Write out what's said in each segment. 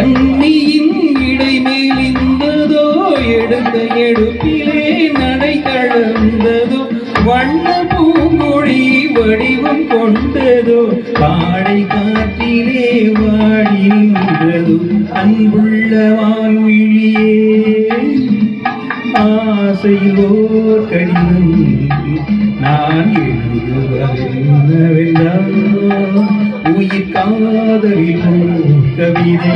கண்ணியின் இடைமேலிந்ததோ எடுத்த எடுப்பிலே நடை கலந்ததோ வண்ண பூங்கொடி வடிவம் கொண்டதோ பாடை காற்றிலே வாடி நின்றதோ அன்புள்ள வான்விழியே ஆசையோர் கடிதம் நான் எழுதுவதென்னவென்றால் உயிர் காதலில் கவிதை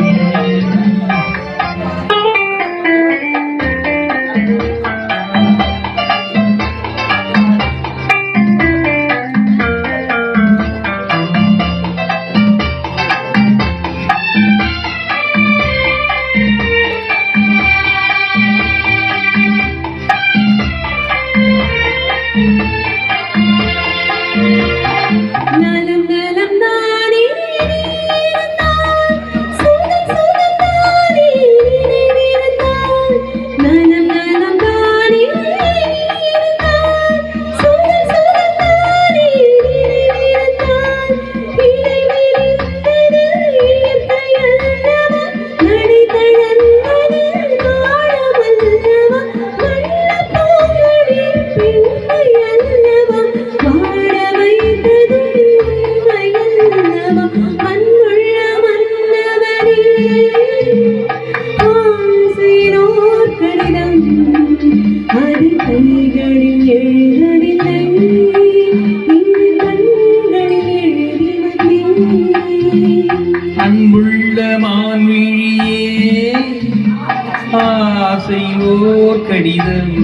அன்புள்ள மான்விழியே ஆசையோர் கடிதம்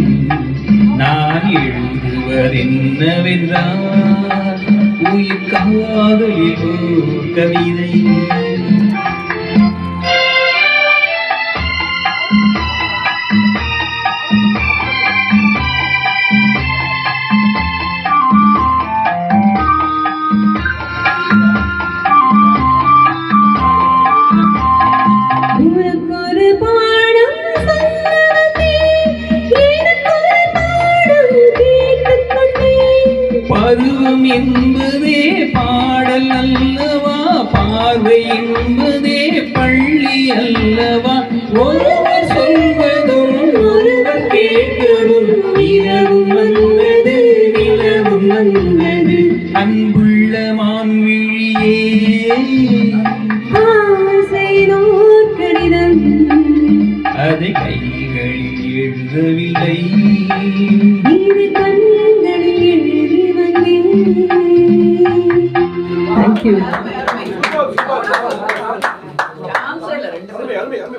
நான் எழுதுவதென்னவென்றால் உயிர் காதலில் கவிதை பருவம் என்பதே பாடல் அல்லவா பார்வை என்பதே பள்ளி அல்லவா ஒருவர் சொல்வதும் ஒருவர் கேட்கவும் இரவும் வந்தது நிலவும் வந்தது அன்புள்ள மான்விழியே ஆசையோர் கடிதம் அதை கைகளில் எழுதவில்லை Thank you.